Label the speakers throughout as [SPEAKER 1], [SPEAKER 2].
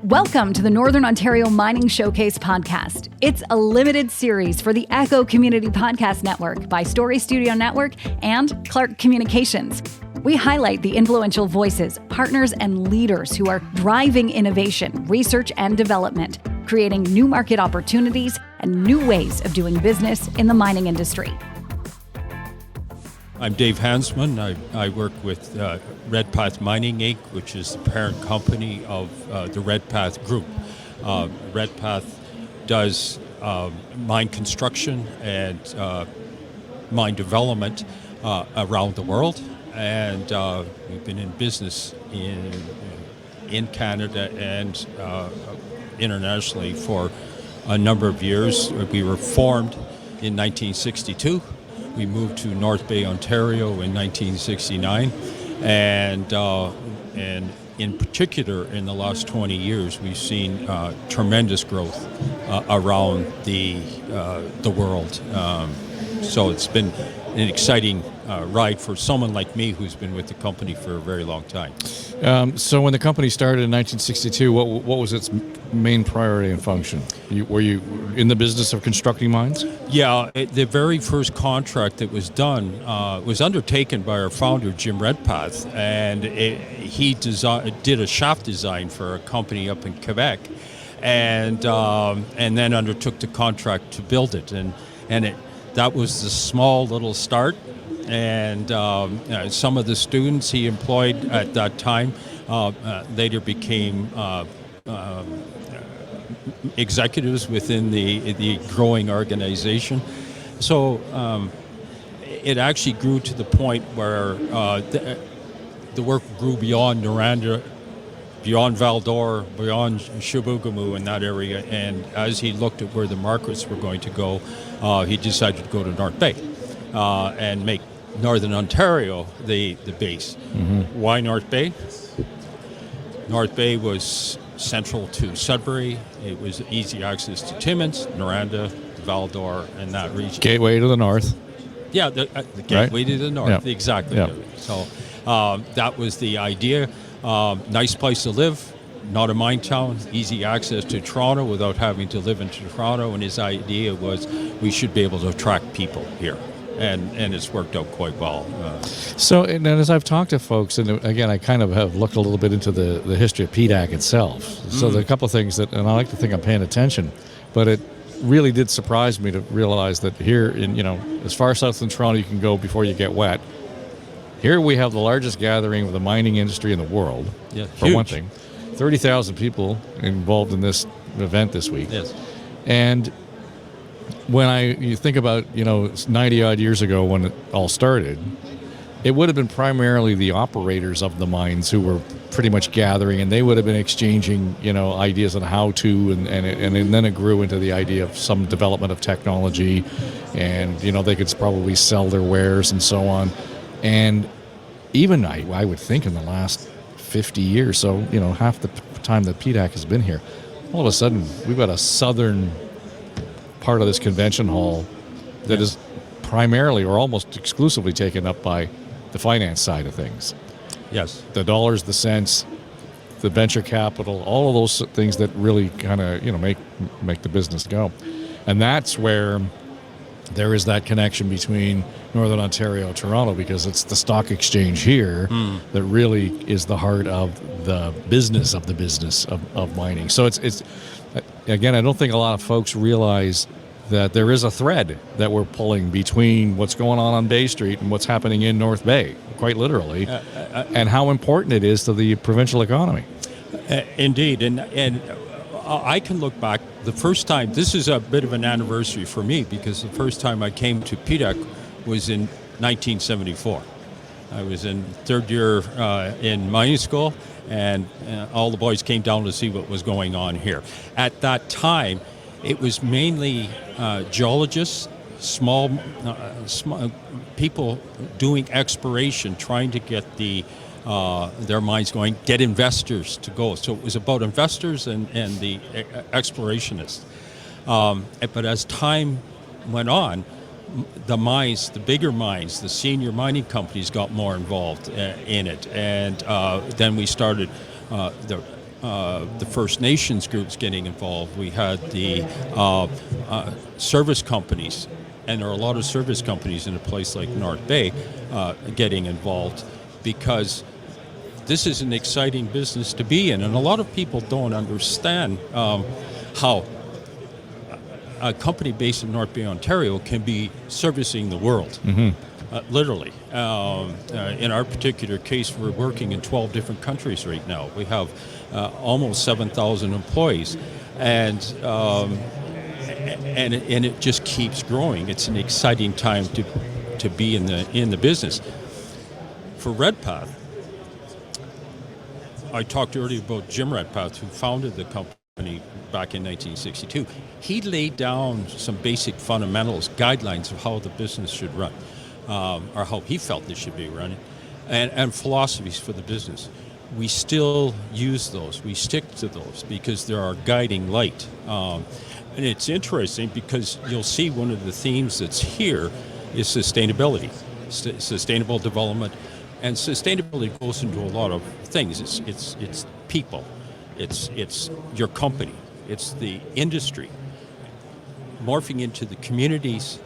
[SPEAKER 1] Welcome to the Northern Ontario Mining Showcase podcast. It's a limited series for the Echo Community Podcast Network by Story Studio Network and Clark Communications. We highlight the influential voices, partners, and leaders who are driving innovation, research, and development, creating new market opportunities and new ways of doing business in the mining industry.
[SPEAKER 2] I'm Dave Hansman. I work with Redpath Mining Inc., which is the parent company of the Redpath Group. Redpath does mine construction and mine development around the world, and we've been in business in Canada and internationally for a number of years. We were formed in 1962. We moved to North Bay, Ontario in 1969, and in particular, in the last 20 years, we've seen tremendous growth around the world. So it's been an exciting ride for someone like me who's been with the company for a very long time.
[SPEAKER 3] So when the company started in 1962, what was its main priority and function? Were you in the business of constructing mines?
[SPEAKER 2] Yeah, the very first contract that was done was undertaken by our founder, Jim Redpath, and he did a shaft design for a company up in Quebec, and then undertook the contract to build it, and that was the small little start. And some of the students he employed at that time later became executives within the growing organization. So it actually grew to the point where the work grew beyond Noranda, beyond Val-d'Or, beyond Chibougamau in that area. And as he looked at where the markets were going to go, he decided to go to North Bay and make Northern Ontario the base.
[SPEAKER 3] Mm-hmm.
[SPEAKER 2] Why North Bay? North Bay was central to Sudbury. It was easy access to Timmins, Noranda, Val-d'Or, and that region.
[SPEAKER 3] Gateway to the north.
[SPEAKER 2] Yeah, the gateway to the north,
[SPEAKER 3] Yeah.
[SPEAKER 2] exactly.
[SPEAKER 3] Yeah.
[SPEAKER 2] So that was the idea. Nice place to live, not a mine town, easy access to Toronto without having to live in Toronto, and his idea was we should be able to attract people here. And it's worked out quite well.
[SPEAKER 3] So, and as I've talked to folks, and again, I kind of have looked a little bit into the history of PDAC itself. So there are a couple of things that, and I like to think I'm paying attention, but it really did surprise me to realize that here in, as far south in Toronto you can go before you get wet. Here we have the largest gathering of the mining industry in the world, for
[SPEAKER 2] huge.
[SPEAKER 3] one thing. 30,000 people involved in this event this week.
[SPEAKER 2] Yes.
[SPEAKER 3] And when you think about, 90 odd years ago when it all started, it would have been primarily the operators of the mines who were pretty much gathering, and they would have been exchanging, ideas on how to, and then it grew into the idea of some development of technology, and, they could probably sell their wares and so on. And even I would think in the last 50 years, so, half the time that PDAC has been here, all of a sudden we've got a southern part of this convention hall that is primarily or almost exclusively taken up by the finance side of things.
[SPEAKER 2] Yes.
[SPEAKER 3] The dollars, the cents, the venture capital, all of those things that really kind of, make the business go. And that's where there is that connection between Northern Ontario and Toronto, because it's the stock exchange here that really is the heart of the business of mining. So it's again, I don't think a lot of folks realize that there is a thread that we're pulling between what's going on Bay Street and what's happening in North Bay, quite literally, and how important it is to the provincial economy.
[SPEAKER 2] Indeed, and I can look back, the first time, this is a bit of an anniversary for me, because the first time I came to PDAC was in 1974. I was in third year in mining school, and all the boys came down to see what was going on here. At that time, it was mainly geologists, small people doing exploration, trying to get their mines going, get investors to go. So it was about investors and the explorationists. But as time went on, the mines, the bigger mines, the senior mining companies got more involved in it. And then we started, the First Nations groups getting involved. We had the service companies, and there are a lot of service companies in a place like North Bay getting involved, because this is an exciting business to be in, and a lot of people don't understand how a company based in North Bay, Ontario can be servicing the world, literally. In our particular case, we're working in 12 different countries right now. We have almost 7,000 employees, and it just keeps growing. It's an exciting time to be in the business. For Redpath, I talked earlier about Jim Redpath, who founded the company back in 1962. He laid down some basic fundamentals, guidelines of how the business should run, or how he felt it should be running, and philosophies for the business. We still use those. We stick to those because they're our guiding light. And it's interesting because you'll see one of the themes that's here is sustainability, sustainable development. And sustainability goes into a lot of things. It's people, it's your company, it's the industry, morphing into the communities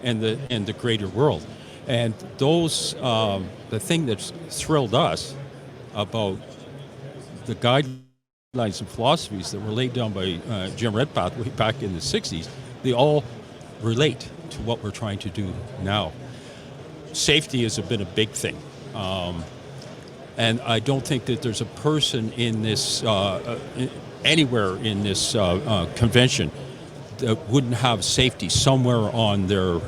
[SPEAKER 2] and the greater world. And those, the thing that's thrilled us about the guidelines and philosophies that were laid down by Jim Redpath way back in the 60s, they all relate to what we're trying to do now. Safety has been a big thing. And I don't think that there's a person in this, anywhere in this convention that wouldn't have safety somewhere on their,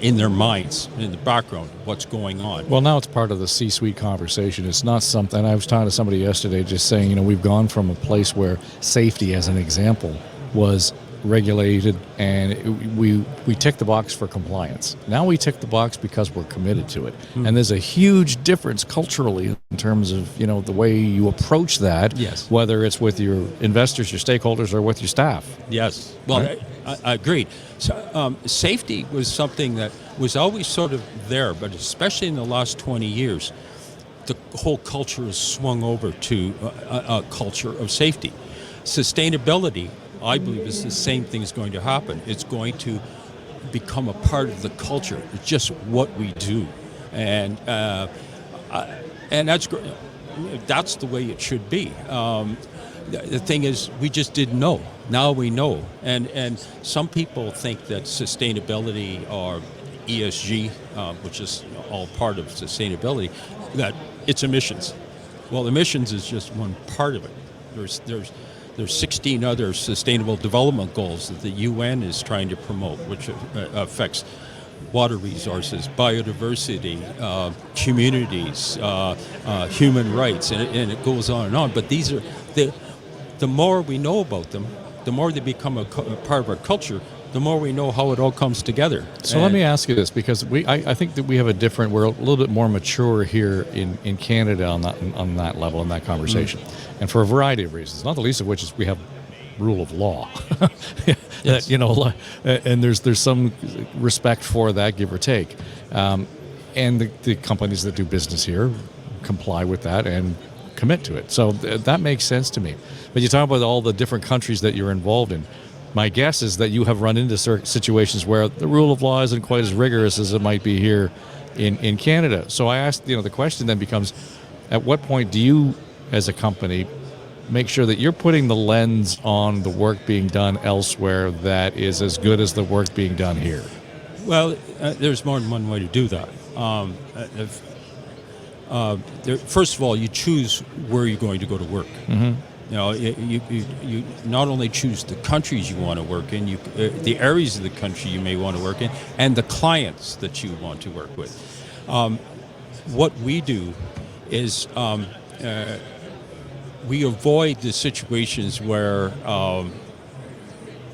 [SPEAKER 2] in their minds, in the background, what's going on.
[SPEAKER 3] Well, now it's part of the C-suite conversation. It's not something, I was talking to somebody yesterday just saying, you know, we've gone from a place where safety, as an example, was regulated, and we tick the box for compliance. Now we tick the box because we're committed to it. And there's a huge difference culturally in terms of, you know, the way you approach that,
[SPEAKER 2] yes,
[SPEAKER 3] whether it's with your investors, your stakeholders, or with your staff.
[SPEAKER 2] Yes. Well,
[SPEAKER 3] right?
[SPEAKER 2] I agreed. So, safety was something that was always sort of there, but especially in the last 20 years, the whole culture has swung over to a culture of safety. Sustainability, I believe, is the same thing is going to happen. It's going to become a part of the culture. It's just what we do, and that's great. That's the way it should be. The thing is, we just didn't know. Now we know, and some people think that sustainability or ESG, which is all part of sustainability, that it's emissions. Well, emissions is just one part of it. There's 16 other sustainable development goals that the UN is trying to promote, which affects water resources, biodiversity, communities, human rights, and it goes on and on. But these are the more we know about them, the more they become a part of our culture, the more we know how it all comes together.
[SPEAKER 3] So let me ask you this, because I think that we have we're a little bit more mature here in Canada on that level, in that conversation. And for a variety of reasons, not the least of which is we have rule of law.
[SPEAKER 2] Yes.
[SPEAKER 3] You know, and there's some respect for that, give or take. And the companies that do business here comply with that and commit to it. So that makes sense to me. But you talk about all the different countries that you're involved in. My guess is that you have run into certain situations where the rule of law isn't quite as rigorous as it might be here in Canada. So I asked, the question then becomes, at what point do you, as a company, make sure that you're putting the lens on the work being done elsewhere that is as good as the work being done here?
[SPEAKER 2] Well, there's more than one way to do that. First of all, you choose where you're going to go to work. Mm-hmm. You know, you not only choose the countries you want to work in, the areas of the country you may want to work in, and the clients that you want to work with. What we do is we avoid the situations where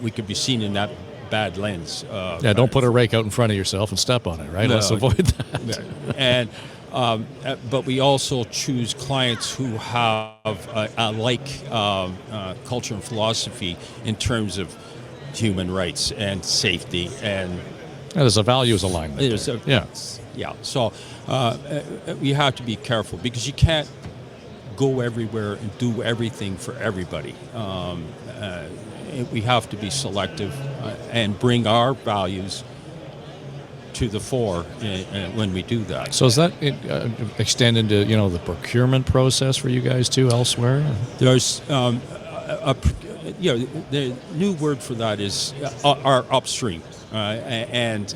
[SPEAKER 2] we could be seen in that bad lens.
[SPEAKER 3] Don't put a rake out in front of yourself and step on it, right?
[SPEAKER 2] No,
[SPEAKER 3] Let's avoid that.
[SPEAKER 2] And but we also choose clients who have a like culture and philosophy in terms of human rights and safety, and
[SPEAKER 3] there's a values alignment.
[SPEAKER 2] Yeah. So we have to be careful because you can't go everywhere and do everything for everybody. We have to be selective and bring our values to the fore when we do that.
[SPEAKER 3] So does that extend into the procurement process for you guys too elsewhere?
[SPEAKER 2] There's the new word for that is our upstream, and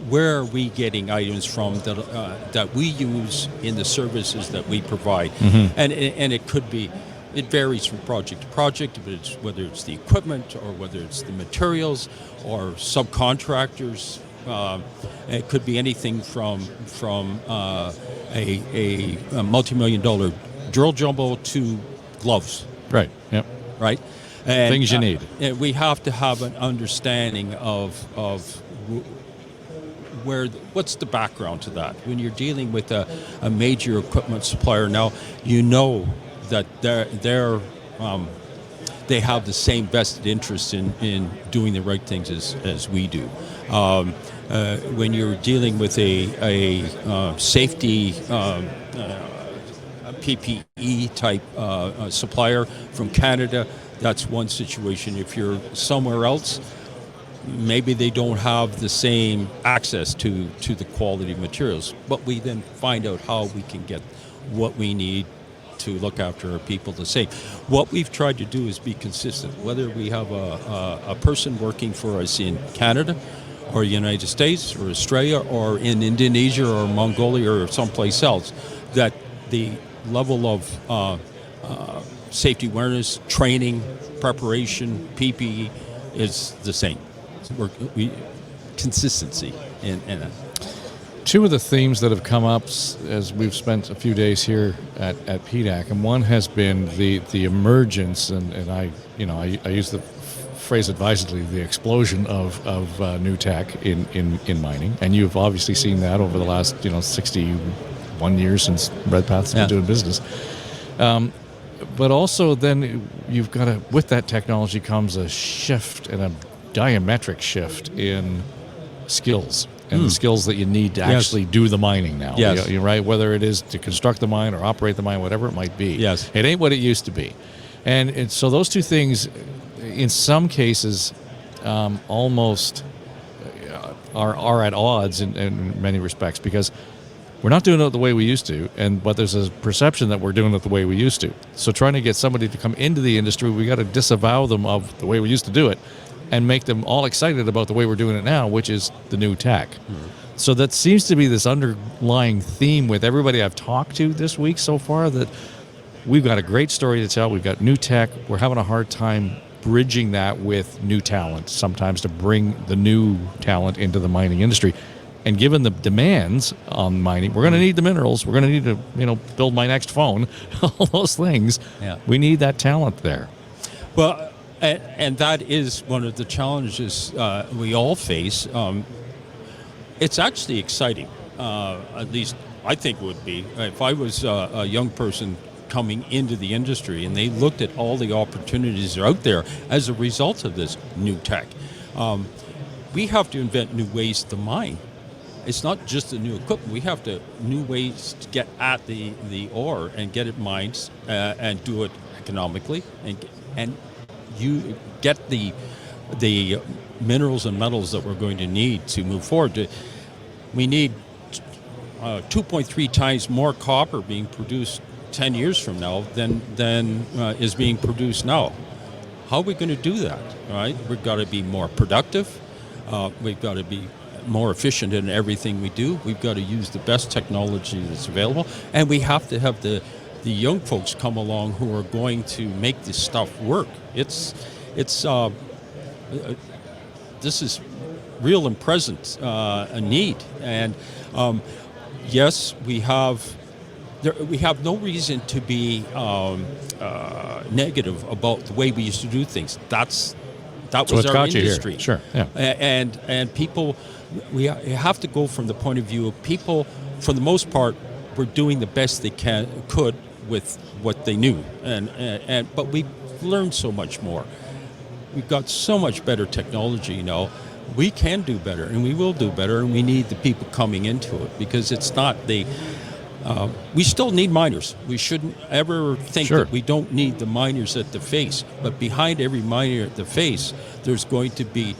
[SPEAKER 2] where are we getting items from that we use in the services that we provide, and it could be. It varies from project to project, whether it's the equipment or whether it's the materials or subcontractors. It could be anything from a multi-million-dollar drill jumbo to gloves.
[SPEAKER 3] Right. Yep.
[SPEAKER 2] Right. And,
[SPEAKER 3] things you need.
[SPEAKER 2] We have to have an understanding of what's the background to that. When you're dealing with a major equipment supplier now, that they have the same vested interest in doing the right things as we do. When you're dealing with a safety PPE type supplier from Canada, that's one situation. If you're somewhere else, maybe they don't have the same access to the quality materials. But we then find out how we can get what we need to look after our people the same. What we've tried to do is be consistent, whether we have a person working for us in Canada or United States or Australia or in Indonesia or Mongolia or someplace else, that the level of safety awareness, training, preparation, PPE is the same. So consistency in that.
[SPEAKER 3] Two of the themes that have come up as we've spent a few days here at PDAC, and one has been the emergence, and I use the phrase advisedly, the explosion of new tech in mining, and you've obviously seen that over the last 61 years since Redpath's been doing business. But also then you've got with that technology comes a shift and a diametric shift in skills. And the skills that you need to actually do the mining now.
[SPEAKER 2] Yes.
[SPEAKER 3] You're right, whether it is to construct the mine or operate the mine, whatever it might be.
[SPEAKER 2] Yes.
[SPEAKER 3] It ain't what it used to be. And so those two things, in some cases, almost are at odds in many respects, because we're not doing it the way we used to, but there's a perception that we're doing it the way we used to. So trying to get somebody to come into the industry, we got to disavow them of the way we used to do it and make them all excited about the way we're doing it now, which is the new tech. So that seems to be this underlying theme with everybody I've talked to this week so far, that we've got a great story to tell. We've got new tech. We're having a hard time bridging that with new talent, sometimes to bring the new talent into the mining industry. And given the demands on mining, we're going to need the minerals. We're going to need to, build my next phone, all those things. Yeah. We need that talent there.
[SPEAKER 2] Well, and that is one of the challenges we all face. It's actually exciting. At least I think it would be. If I was a young person coming into the industry and they looked at all the opportunities that are out there as a result of this new tech, we have to invent new ways to mine. It's not just the new equipment. We have new ways to get at the ore and get it mined and do it economically and you get the minerals and metals that we're going to need to move forward. We need 2.3 times more copper being produced 10 years from now than is being produced now. How are we going to do that? Right? We've got to be more productive. We've got to be more efficient in everything we do. We've got to use the best technology that's available, and we have to have the young folks come along who are going to make this stuff work. This is real and present a need, and yes, we have no reason to be negative about the way we used to do things. That was our industry.
[SPEAKER 3] Sure, yeah.
[SPEAKER 2] And people, we have to go from the point of view of people, for the most part, were doing the best they could with what they knew, but we learned so much more. We've got so much better technology now. We can do better, and we will do better, and we need the people coming into it, because it's not we still need miners. We shouldn't ever think
[SPEAKER 3] Sure.
[SPEAKER 2] that we don't need the miners at the face. But behind every miner at the face, there's going to be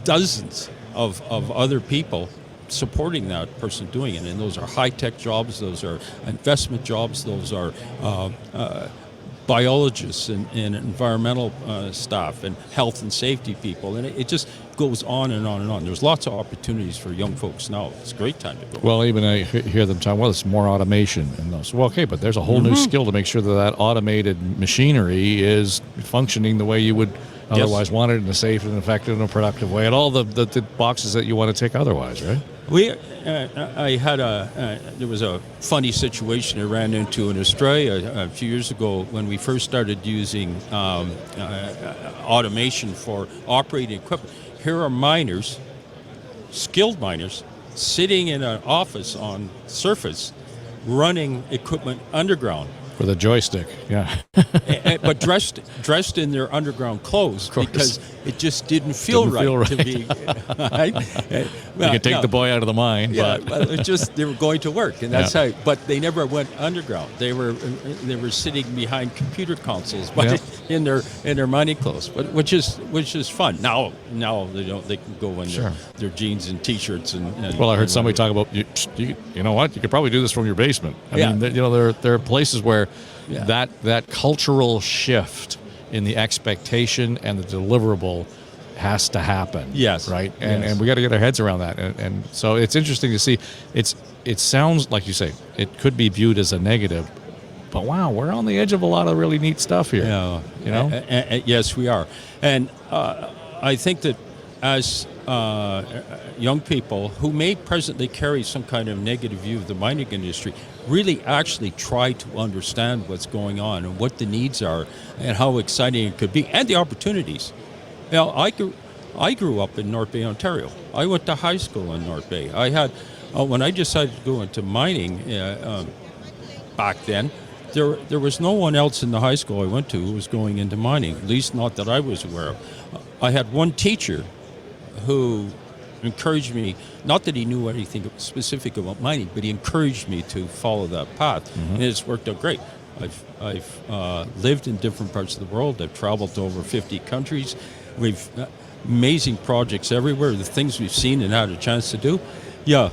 [SPEAKER 2] dozens of other people supporting that person doing it. And those are high-tech jobs, those are investment jobs, those are biologists and environmental staff and health and safety people. And it just goes on and on and on. There's lots of opportunities for young folks now. It's a great time to go.
[SPEAKER 3] Well, even I hear them talk, well, it's more automation. And those. Well, okay, but there's a whole new skill to make sure that automated machinery is functioning the way you would otherwise want it, in a safe and effective and a productive way, and all the boxes that you want to tick otherwise, right?
[SPEAKER 2] There was a funny situation I ran into in Australia a few years ago when we first started using automation for operating equipment. Here are miners, skilled miners, sitting in an office on surface, running equipment underground.
[SPEAKER 3] With a joystick, yeah.
[SPEAKER 2] But dressed in their underground clothes because it just didn't feel right to be. Right?
[SPEAKER 3] You can take the boy out of the mine.
[SPEAKER 2] Yeah,
[SPEAKER 3] but
[SPEAKER 2] it just they were going to work, and that's how. But they never went underground. They were sitting behind computer consoles, but in their mining clothes, but which is fun. Now they can go in their jeans and t-shirts and
[SPEAKER 3] well, I heard somebody talk about you know what, you could probably do this from your basement. I mean, there are places where that cultural shift in the expectation and the deliverable has to happen.
[SPEAKER 2] Yes.
[SPEAKER 3] Right? And we got to get our heads around that. And so it's interesting to see. It sounds, like you say, it could be viewed as a negative, but wow, we're on the edge of a lot of really neat stuff here.
[SPEAKER 2] Yeah.
[SPEAKER 3] You know?
[SPEAKER 2] Yes, we are. And I think that as young people who may presently carry some kind of negative view of the mining industry really actually try to understand what's going on and what the needs are and how exciting it could be and the opportunities. Now, I grew up in North Bay, Ontario. I went to high school in North Bay. I had when I decided to go into mining back then, there was no one else in the high school I went to who was going into mining, at least not that I was aware of. I had one teacher who encouraged me, not that he knew anything specific about mining, but he encouraged me to follow that path, and it's worked out great. I've lived in different parts of the world. I've traveled to over 50 countries. We've amazing projects everywhere. The things we've seen and had a chance to do. You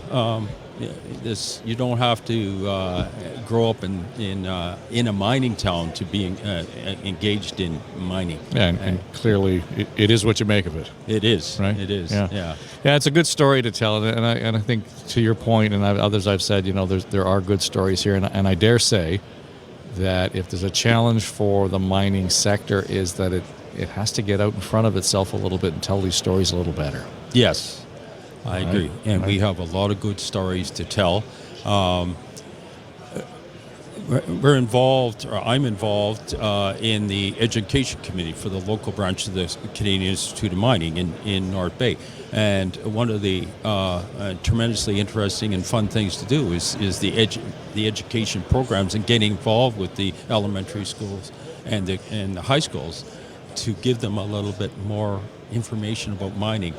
[SPEAKER 2] don't have to grow up in a mining town to be engaged in mining.
[SPEAKER 3] Yeah, and clearly it is what you make of it.
[SPEAKER 2] It is,
[SPEAKER 3] right?
[SPEAKER 2] It is.
[SPEAKER 3] Yeah. It's a good story to tell, and I think to your point, and others I've said, there are good stories here, and I dare say that if there's a challenge for the mining sector, is that it has to get out in front of itself a little bit and tell these stories a little better.
[SPEAKER 2] Yes. I agree, and we have a lot of good stories to tell. We're involved, or I'm involved in the education committee for the local branch of the Canadian Institute of Mining in North Bay. And one of the tremendously interesting and fun things to do is the education programs and getting involved with the elementary schools and the high schools to give them a little bit more information about mining,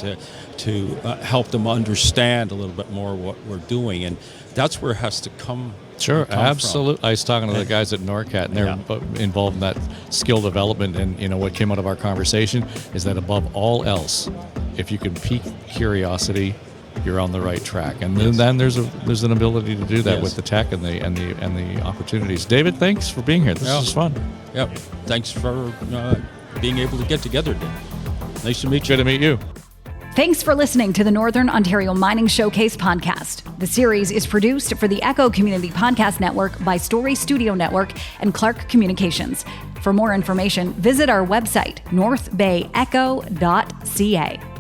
[SPEAKER 2] to help them understand a little bit more what we're doing, and that's where it has to come.
[SPEAKER 3] Sure, absolutely. I was talking to the guys at NORCAT, and they're involved in that skill development. And what came out of our conversation is that above all else, if you can pique curiosity, you're on the right track. And then there's an ability to do that with the tech and the opportunities. David, thanks for being here. This was fun.
[SPEAKER 2] Yep. Thanks for being able to get together today. Nice to meet you.
[SPEAKER 3] Good to meet you.
[SPEAKER 1] Thanks for listening to the Northern Ontario Mining Showcase podcast. The series is produced for the Echo Community Podcast Network by Story Studio Network and Clark Communications. For more information, visit our website, northbayecho.ca.